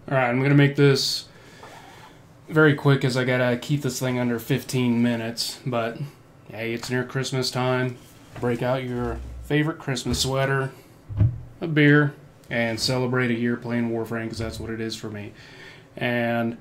Alright, I'm going to make this very quick as I gotta keep this thing under 15 minutes. But, hey, it's near Christmas time. Break out your favorite Christmas sweater, a beer, and celebrate a year playing Warframe, because that's what it is for me. And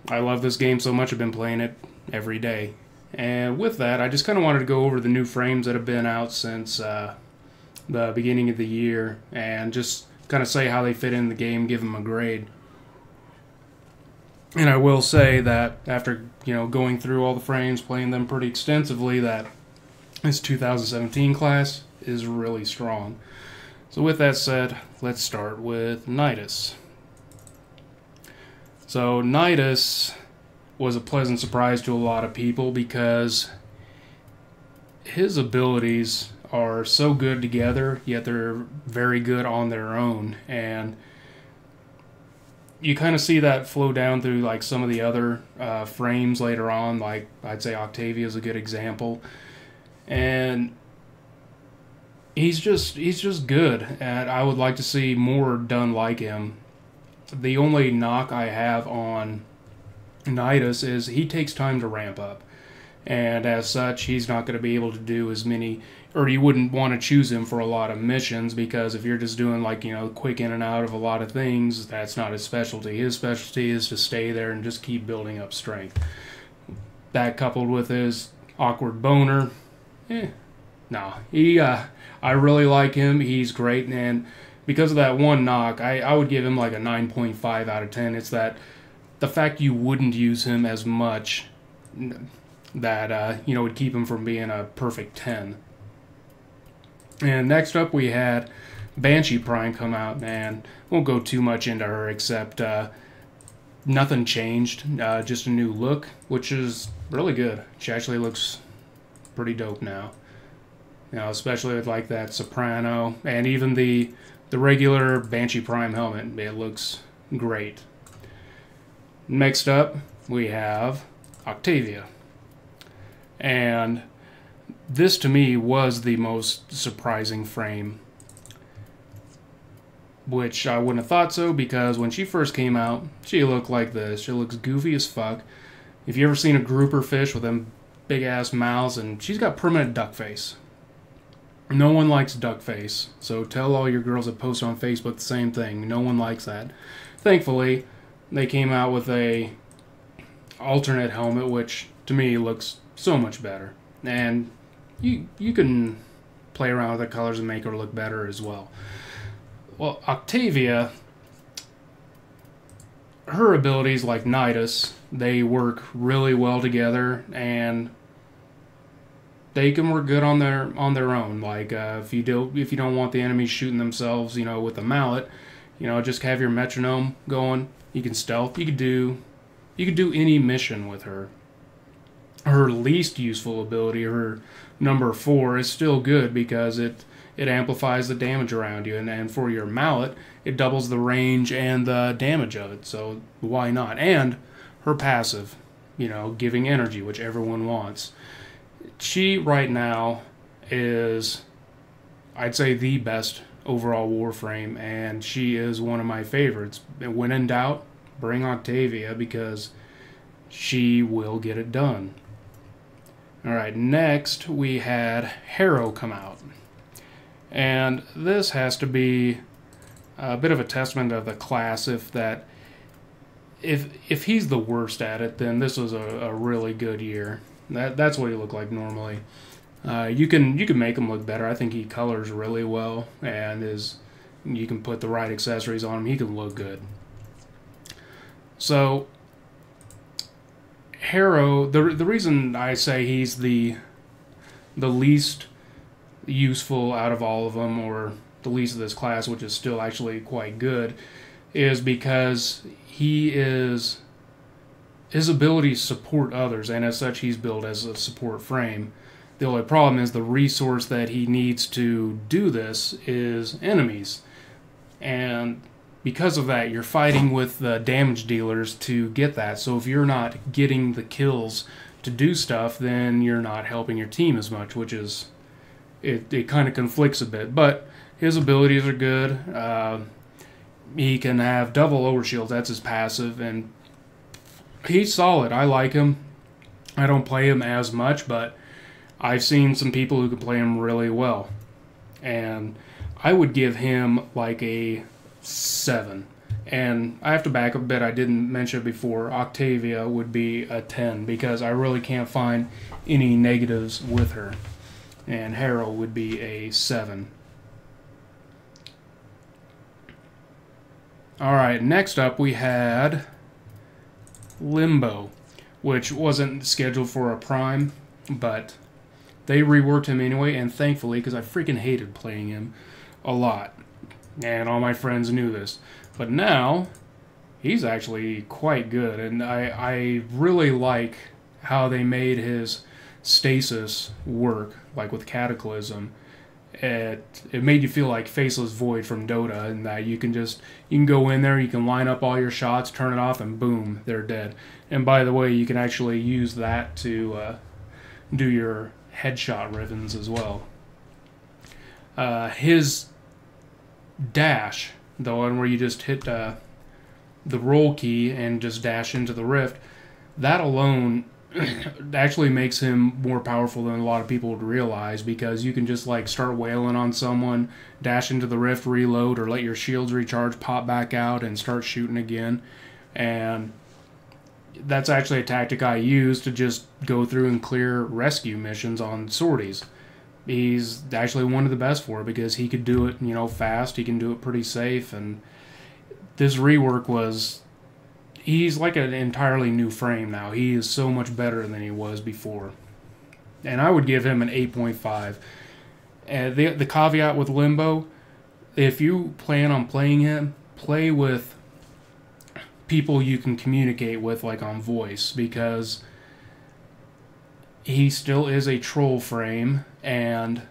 I love this game so much I've been playing it every day. And with that, I just kind of wanted to go over the new frames that have been out since the beginning of the year, and just kind of say how they fit in the game, give them a grade. And I will say that after, going through all the frames, playing them pretty extensively, that this 2017 class is really strong. So with that said, let's start with Nidus. So Nidus was a pleasant surprise to a lot of people because his abilities are so good together, yet they're very good on their own. And you kind of see that flow down through like some of the other frames later on. Like I'd say Octavia is a good example, and he's just good. And I would like to see more done like him. The only knock I have on Nidus is he takes time to ramp up, and as such, he's not going to be able to do as many, or you wouldn't want to choose him for a lot of missions, because if you're just doing like, quick in and out of a lot of things, that's not his specialty. His specialty is to stay there and just keep building up strength. That coupled with his awkward boner, I really like him. He's great, and because of that one knock, I would give him like a 9.5 out of 10. It's that the fact you wouldn't use him as much that would keep him from being a perfect 10. And next up we had Banshee Prime come out, and won't go too much into her except nothing changed, just a new look, which is really good. She actually looks pretty dope now. Especially with like that soprano and even the regular Banshee Prime helmet, it looks great. Next up we have Octavia. And this to me was the most surprising frame, which I wouldn't have thought so, because when she first came out, she looked like this. She looks goofy as fuck. If you ever seen a grouper fish with them big ass mouths, and she's got permanent duck face. No one likes duck face, so tell all your girls that post on Facebook the same thing. No one likes that. Thankfully, they came out with a alternate helmet, which to me looks so much better. And you can play around with the colors and make her look better as well. Well, Octavia, her abilities like Nidus, they work really well together, and they can work good on their own. Like if you don't want the enemies shooting themselves, with a mallet, just have your metronome going. You can stealth. You could do any mission with her. Her least useful ability, her number 4, is still good because it amplifies the damage around you, and for your mallet, it doubles the range and the damage of it, so why not? And her passive, giving energy, which everyone wants. She, right now, is, I'd say, the best overall Warframe, and she is one of my favorites. When in doubt, bring Octavia, because she will get it done. Alright, next we had Harrow come out. And this has to be a bit of a testament of the class, if he's the worst at it, then this was a really good year. That's what he looked like normally. You can make him look better. I think he colors really well, and you can put the right accessories on him. He can look good. So Herro, the reason I say he's the least useful out of all of them, or the least of this class, which is still actually quite good, is because his abilities support others, and as such he's built as a support frame. The only problem is the resource that he needs to do this is enemies, and because of that, you're fighting with the damage dealers to get that. So if you're not getting the kills to do stuff, then you're not helping your team as much, which is, it kind of conflicts a bit. But his abilities are good. he can have double overshield. That's his passive, and he's solid. I like him. I don't play him as much, but I've seen some people who can play him really well. And I would give him like a 7. And I have to back up a bit. I didn't mention it before. Octavia would be a 10 because I really can't find any negatives with her. And Harrow would be a 7. Alright, next up we had Limbo, which wasn't scheduled for a Prime, but they reworked him anyway, and thankfully, because I freaking hated playing him a lot. And all my friends knew this. But now, he's actually quite good, and I really like how they made his stasis work, like with Cataclysm. It made you feel like Faceless Void from Dota, and that you can go in there, you can line up all your shots, turn it off, and boom, they're dead. And by the way, you can actually use that to do your headshot ribbons as well. His dash, the one where you just hit the roll key and just dash into the rift, that alone actually makes him more powerful than a lot of people would realize, because you can just like start wailing on someone, dash into the rift, reload, or let your shields recharge, pop back out, and start shooting again. And that's actually a tactic I use to just go through and clear rescue missions on sorties. He's actually one of the best for it because he could do it, you know, fast. He can do it pretty safe, and this rework was... He's like an entirely new frame now. He is so much better than he was before. And I would give him an 8.5. The caveat with Limbo, if you plan on playing him, play with people you can communicate with, like on voice, because he still is a troll frame, and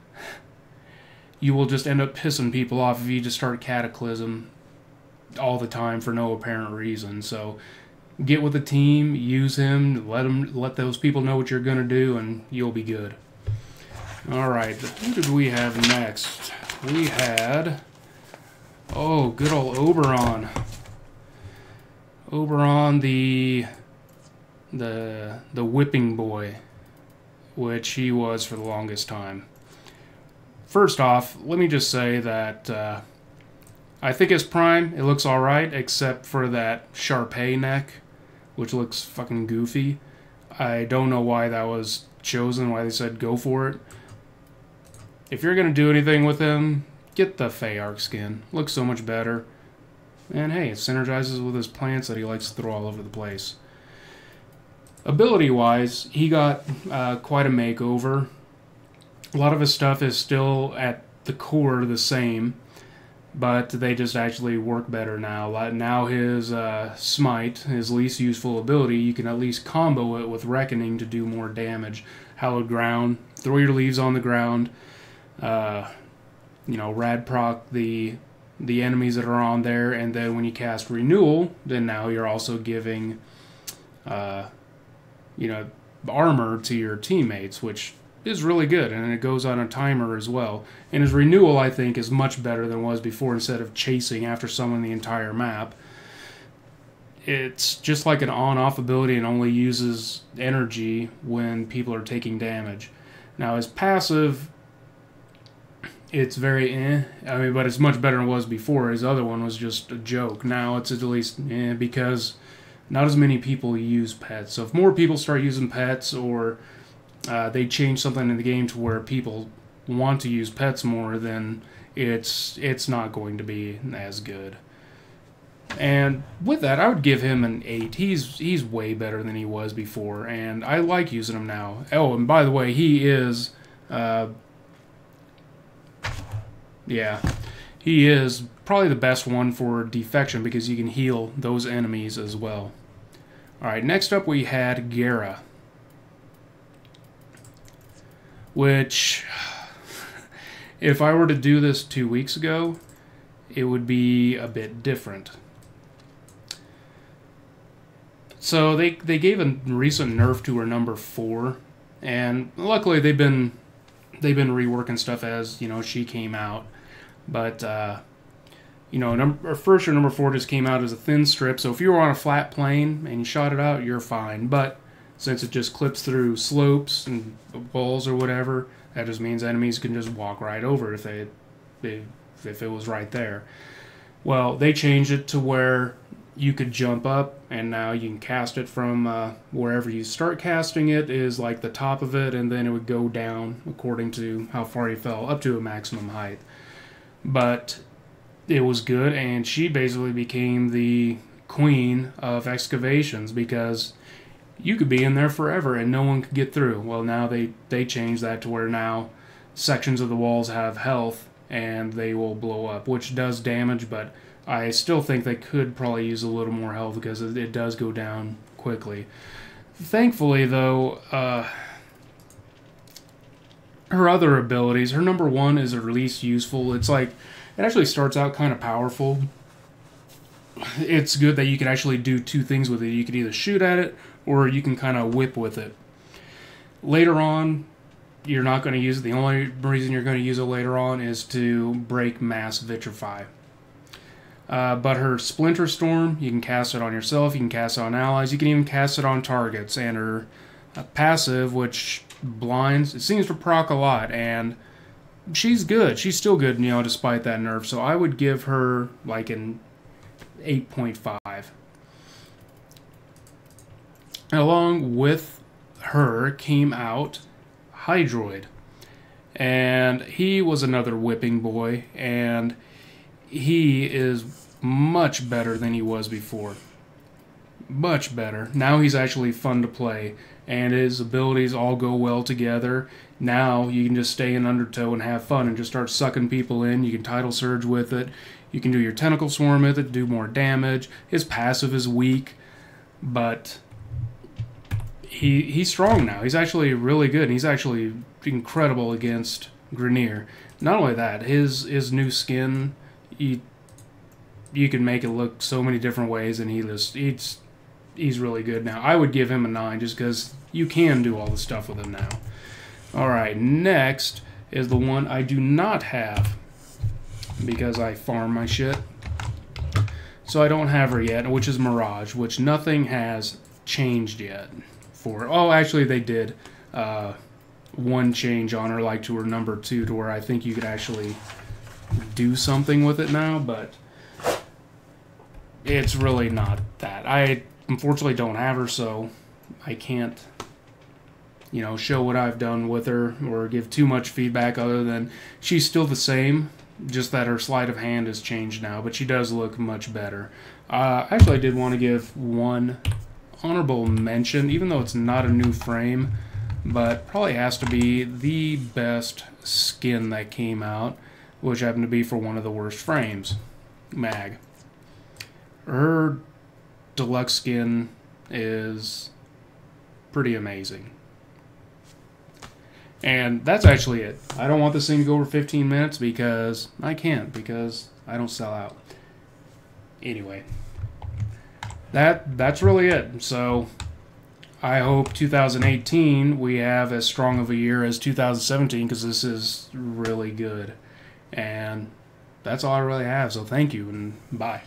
you will just end up pissing people off if you just start Cataclysm all the time for no apparent reason. So get with the team, use him, let those people know what you're gonna do, and you'll be good. Alright, who did we have next? We had good old Oberon. Oberon, the whipping boy, which he was for the longest time. First off, let me just say that I think his Prime, it looks alright, except for that Sharpay neck, which looks fucking goofy. I don't know why that was chosen, why they said go for it. If you're going to do anything with him, get the Feyark skin. Looks so much better. And hey, it synergizes with his plants that he likes to throw all over the place. Ability-wise, he got quite a makeover. A lot of his stuff is still at the core the same, but they just actually work better now. Now his Smite, his least useful ability, you can at least combo it with Reckoning to do more damage. Hallowed Ground, throw your leaves on the ground, you know, rad proc the enemies that are on there, and then when you cast Renewal, then now you're also giving, you know, armor to your teammates, which is really good, and it goes on a timer as well. And his Renewal, I think, is much better than it was before. Instead of chasing after someone the entire map, it's just like an on-off ability and only uses energy when people are taking damage. Now his passive, it's very I mean, but it's much better than it was before. His other one was just a joke. Now it's at least because not as many people use pets. So if more people start using pets, or they change something in the game to where people want to use pets more, then it's not going to be as good. And with that, I would give him an 8. He's way better than he was before, and I like using him now. Oh, and by the way, he is he is probably the best one for Defection, because you can heal those enemies as well. Alright, next up we had Gara, which, if I were to do this 2 weeks ago, it would be a bit different. So they gave a recent nerf to her number 4, and luckily they've been reworking stuff as, you know, she came out. But you know, first or number 4 just came out as a thin strip, so if you were on a flat plane and you shot it out, you're fine. But since it just clips through slopes and walls or whatever, that just means enemies can just walk right over it if it was right there. Well, they changed it to where you could jump up, and now you can cast it from wherever you start casting it is like the top of it, and then it would go down according to how far you fell, up to a maximum height. But it was good, and she basically became the queen of excavations because you could be in there forever and no one could get through. Well, now they changed that to where now sections of the walls have health and they will blow up, which does damage, but I still think they could probably use a little more health because it does go down quickly. Thankfully, though, her other abilities, her number 1 is her least useful. It's like, it actually starts out kind of powerful. It's good that you can actually do 2 things with it. You can either shoot at it, or you can kind of whip with it. Later on, you're not going to use it. The only reason you're going to use it later on is to break mass vitrify. But her Splinter Storm, you can cast it on yourself, you can cast it on allies, you can even cast it on targets. And her passive, which blinds, it seems to proc a lot, and she's good. She's still good, you know, despite that nerf. So I would give her like an 8.5. Along with her came out Hydroid, and he was another whipping boy, and he is much better than he was before. Much better. Now he's actually fun to play, and his abilities all go well together. Now you can just stay in Undertow and have fun and just start sucking people in. You can Tidal Surge with it. You can do your Tentacle Swarm with it, do more damage. His passive is weak, but he's strong now. He's actually really good. He's actually incredible against Grineer. Not only that, his new skin, you can make it look so many different ways, and he's really good now. I would give him a 9 just because you can do all the stuff with him now. Alright, next is the one I do not have because I farm my shit. So I don't have her yet, which is Mirage, which nothing has changed yet for. Oh, actually they did one change on her, like to her number 2, to where I think you could actually do something with it now, but it's really not that. I unfortunately don't have her, so I can't, you know, show what I've done with her or give too much feedback other than she's still the same, just that her sleight of hand has changed now, but she does look much better. Actually, I did want to give one honorable mention, even though it's not a new frame, but probably has to be the best skin that came out, which happened to be for one of the worst frames, Mag. Her deluxe skin is pretty amazing. And that's actually it. I don't want this thing to go over 15 minutes because I can't, because I don't sell out. Anyway, that's really it. So I hope 2018 we have as strong of a year as 2017, because this is really good. And that's all I really have. So thank you and bye.